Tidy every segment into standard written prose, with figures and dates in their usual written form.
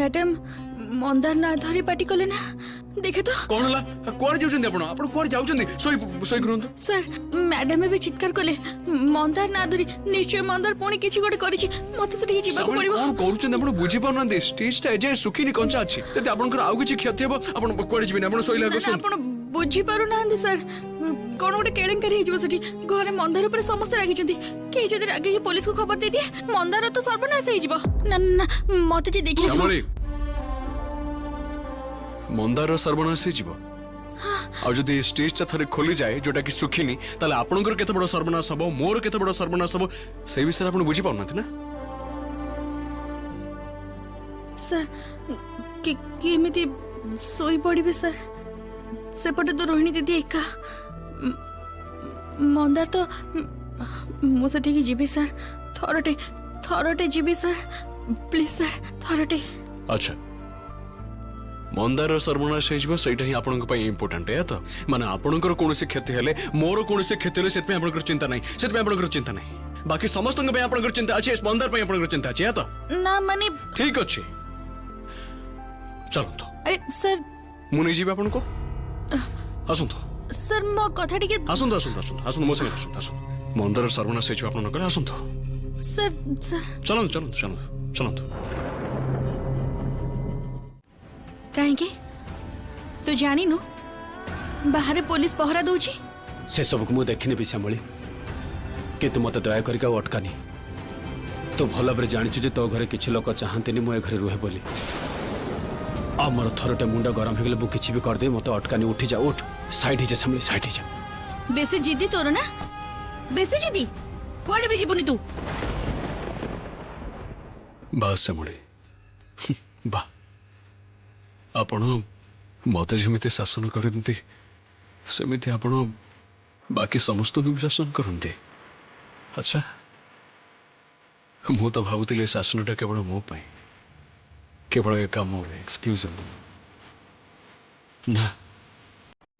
Madam Mandar ना धरी party कले ना देखे तो कौन हला कोर जाउछन्ती आपण आपण कोर जाउछन्ती सोई सोई करंतु सर मैडम भी चित्कार कले मंदार ना धरी निश्चय मंदार पुणी किछि गोटे करिछि मते सेठी जीवा को पड़िबो कोन करूछन्ती आपण बुझी पाउनन्ती स्टेज टा जे सुखिनी कंचा अछि तते आपनकर आउ किछि क्षति हेबो आपण कोर जिबिनी आपण सोइला को आपण बुझी पारु नांदी सर कोन गोटे केलेंकारी हे जीवो सेठी घरे मंदार ऊपर समस्त रागी छन्ती के जदि रागी पुलिस को खबर दे दिए मंदार तो सर्वनाश हे जीवो ना ना मते जे देखि मंदार सर्वनाश हो आ जदि स्टेज टा थरे खोली जाए जोटा कि सुखिनी ताले आपनकर केते बड़ सर्वनाश हबो मोर केते बड़ सर्वनाश हबो से विषय आपण बुझी पाउनथि ना सर केमिति सोई पड़िबे सर सेपटे तो रोहिणी दीदी एका मंदार तो मु सेठी की GB sir thirty GB sir please sir thirty अच्छा मंदार सर्वनाश हो सहीटा ही आपन इम्पोर्टाट है तो माने आपनकर कोनोसी क्षति हेले मोर कोनोसी क्षति हेले सेत पे आपनकर चिंता नहीं सेत पे आपनकर चिंता नहीं बाकी समस्त पे आपनकर चिंता अछि मंदार पे आपनकर चिंता अछि है तो ना माने ठीक अछि चलो तो अरे सर मु नहीं जीबे आपन को आसुन तो सर मो कथा टिके आसुन तो आसुन आसुन आसुन मो संगे आसुन आसुन मंदार सर्वनाश हो आपन नकर आसुन तो सर सर चलो चलो चलो चलो तो कहीं तू जानी नु बाहर पुलिस पहरा दउची से सब को मु देखिनी भी श्यामली कि तू मत दया करिका अटकानी तू भल भाव जानी जे तो घरे किछि लोक चाहते मु घरे रुहे बोली आ मोर थरटे मुंडा गरम हो गले मु किछि भी कर दे मत अटकानी उठी जा उठ साइड ही जा श्यामली साइड ही जा बेसी जिद्दी तोर ना बेसी जिद्दी कोडे भी जीवनी तू बस श्यामली बा आपण मत जमी शासन करती सेमती आपण बाकी समस्त भी शासन करते अच्छा मु तो भावुली शासनटा केवल मो पाई केवल एक एक्सक्लूसिव ना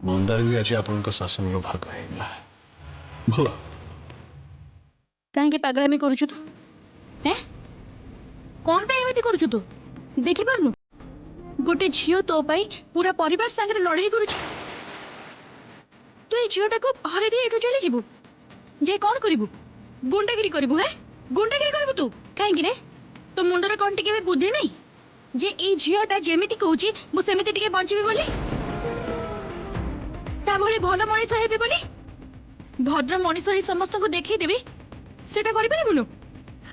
मंदार भी आज आपण शासन भाग है भल कहीं पागलामी करूछु तू हैं कौन पे एमिति करूछु तू देखि पारनु गोटे झियो तो पाई पूरा परिवार संगे लड़ाई करूछु तू ए झियोटा को हरे दे एठु चली जीवु जे कोन करिवु गुंडागिरी करिवु है गुंडागिरी करिवु तू काहे रे तो मुंडरे कोन टिके भी बुद्धि नहीं जे ए झियोटा जेमिति कहूची मु सेमिति टिके बंचिबी बोली ता भले भलो मनीष हेबे बोली भद्र मनीष ही समस्त को देखै देबी सेटा करि परिबुनु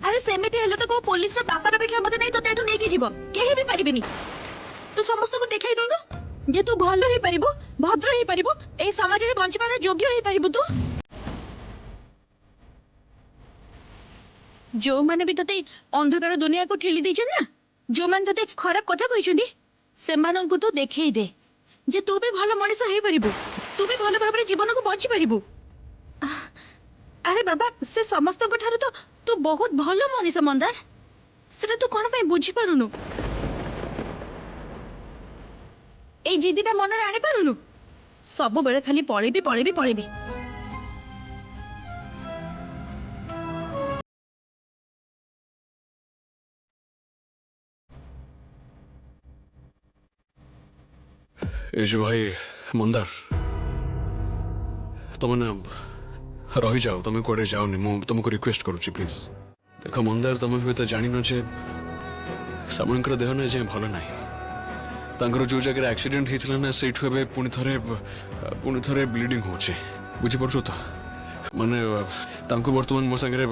अरे सेमिति हेले तो को पुलिस रो बापा रे क्षमता नहीं तो एठु नेकी जीवो केही भी परिबेनी तू समस्त को देखाई दउनु जे तू भलो ही परिबो भद्र ही परिबो ए समाज रे बंचबार योग्य ही परिबो तू जो माने भी तते अंधकार दुनिया को ठेली दैछन ना जो मान तते खराब कथा कहिसंदी सेमानन को तो देखाई दे जे तू भी भलो मनीष हे परिबो तू भी भलो भाबरे जीवन को बंची परिबो अरे बाबा से समस्त को ठारो तो तू बहुत भलो मनीष मंदार सेटा तू कोन पे बुझी पारुनु ए जिद्दीटा मन आनी पारुनु सब बेले खाली पळेबी पळेबी पळेबी ए जो भाई मंदार तुम ना रही जाओ तुम कड़े जाओनी मु तुमको रिक्वेस्ट करुच्ची प्लीज देख मंदार तुम भी तो जान जे सामूहिक देह ना जे भल ना तांकर जो जगह एक्सीडेंट होता ना से पुणी थे ब्लीडिंग होचे बुझीपार तो माने तांको वर्तमान मो संगे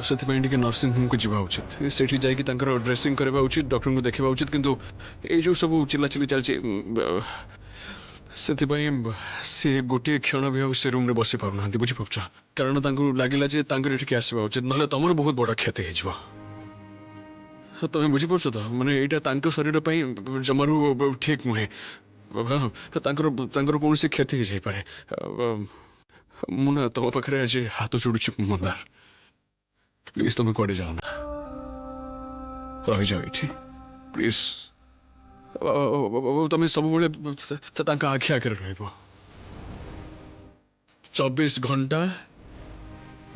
से नर्सिंग होम को जीवा उचित से जाकर ड्रेसिंग करवा उचित डॉक्टर को देखा उचित किंतु ये जो सब चिल्लाचिल्ली चलती से गोटे क्षण भी से रूम रे बसी पारना बुझीपार कारण लगे ये आसवा उचित ना तुम बहुत बड़ा क्षति हो तुम बुझीपार तो मैंने यहाँ शरीर जमारू ठीक नुहे कौन सी क्षति पारे मुना तुम पाखे आज हाथ जोड़ुची मंदार प्लीज तुम कड़े जाओ ना रही जाओ ये प्लीज तुम सब आखि आगे रह 24 घंटा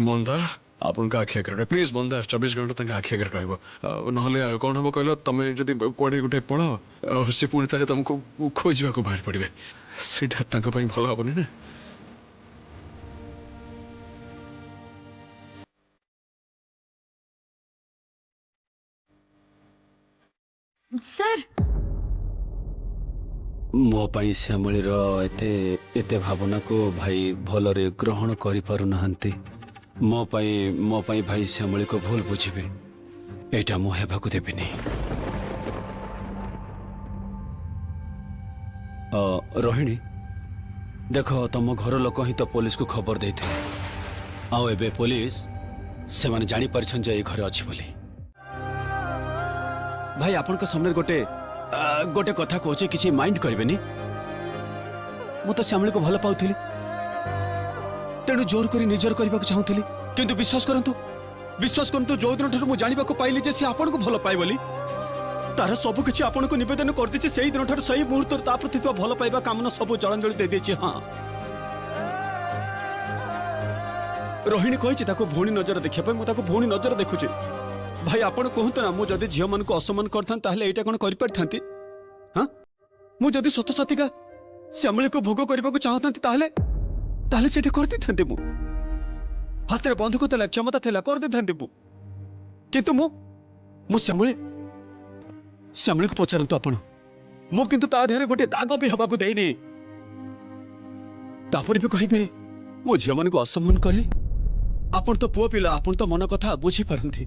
मंदार ଆପଣଙ୍କ ଆଖି ଆଗରେ ପ୍ଲିଜ୍ ମନ୍ଦାର 24 ଘଣ୍ଟା ତାଙ୍କ ଆଖି ଆଗରେ ରହିବ ନହେଲେ କ'ଣ ହବ କହିଲ ତମେ ଯଦି କୁଆଡ଼େ ଗୋଟେ ପଳାଅ ସେ ପୁଣି ତାହେଲେ ତମକୁ ଖୋଜିବାକୁ ବାହାରି ପଡ଼ିବେ ସେଇଟା ତାଙ୍କ ପାଇଁ ଭଲ ହବନି ନା। ସାର୍ ମୋ ପାଇଁ ଶ୍ୟାମଳୀର ଏତେ ଏତେ ଭାବନାକୁ ଭାଇ ଭଲରେ ଗ୍ରହଣ କରିପାରୁନାହାନ୍ତି। ମୋ ପାଇଁ ଭାଇ ଶ୍ୟାମଳୀକୁ ଭୁଲ ବୁଝିବେ ଏଇଟା ମୁଁ ହେବାକୁ ଦେବିନି। ରୋହିଣୀ ଦେଖ ତମ ଘର ଲୋକ ହିଁ ତ ପୋଲିସକୁ ଖବର ଦେଇଥିଲେ ଆଉ ଏବେ ପୋଲିସ ସେମାନେ ଜାଣିପାରିଛନ୍ତି ଯେ ଏଇ ଘରେ ଅଛି ବୋଲି। ଭାଇ ଆପଣଙ୍କ ସାମ୍ନାରେ ଗୋଟେ କଥା କହୁଛି କିଛି ମାଇଣ୍ଡ କରିବେନି। ମୁଁ ତ ଶ୍ୟାମଳୀକୁ ଭଲ ପାଉଥିଲି ତେଣୁ ଜୋର କରି ନିଜର କରିବାକୁ ଚାହୁଁଥିଲି କିନ୍ତୁ ବିଶ୍ୱାସ କରନ୍ତୁ ଯୋଉ ଦିନଠାରୁ ମୁଁ ଜାଣିବାକୁ ପାଇଲି ଯେ ସେ ଆପଣଙ୍କୁ ଭଲ ପାଏ ବୋଲି ତାର ସବୁ କିଛି ଆପଣଙ୍କୁ ନିବେଦନ କରିଦେଇଛି ସେଇ ଦିନଠାରୁ ସେଇ ମୁହୂର୍ତ୍ତରେ ତା ପ୍ରତି ଥିବା ଭଲ ପାଇବା କାମନା ସବୁ ଜଳାଞ୍ଜଳି ଦେଇଦେଇଛି। ହଁ ରୋହିଣୀ କହିଛି ତାକୁ ଭଉଣୀ ନଜର ଦେଖିବା ପାଇଁ ମୁଁ ତାକୁ ଭଉଣୀ ନଜର ଦେଖୁଛି। ଭାଇ ଆପଣ କୁହନ୍ତୁ ନା ମୁଁ ଯଦି ଝିଅମାନଙ୍କୁ ଅସମ୍ମାନ କରିଥାନ୍ତି ତାହେଲେ ଏଇଟା କ'ଣ କରିପାରିଥାନ୍ତି? ହଁ ମୁଁ ଯଦି ସତ ସତିକା ଶ୍ୟାମଳୀକୁ ଭୋଗ କରିବାକୁ ଚାହୁଁଥାନ୍ତି ତାହେଲେ ସେଇଟା କରିଦେଇଥାନ୍ତି। ମୁଁ ହାତରେ ବନ୍ଧୁକ ଥିଲା କ୍ଷମତା ଥିଲା କରିଦେଇଥାନ୍ତି ମୁଁ କିନ୍ତୁ ମୁଁ ଶ୍ୟାମଳୀକୁ ପଚାରନ୍ତୁ ଆପଣ ମୁଁ କିନ୍ତୁ ତା ଦେହରେ ଗୋଟେ ଦାଗ ବି ହେବାକୁ ଦେଇନି। ତାପରେ ବି କହିବେ ମୁଁ ଝିଅମାନଙ୍କୁ ଅସମ୍ମାନ କଲି। ଆପଣ ତ ପୁଅ ପିଲା ଆପଣ ତ ମନ କଥା ବୁଝିପାରନ୍ତି।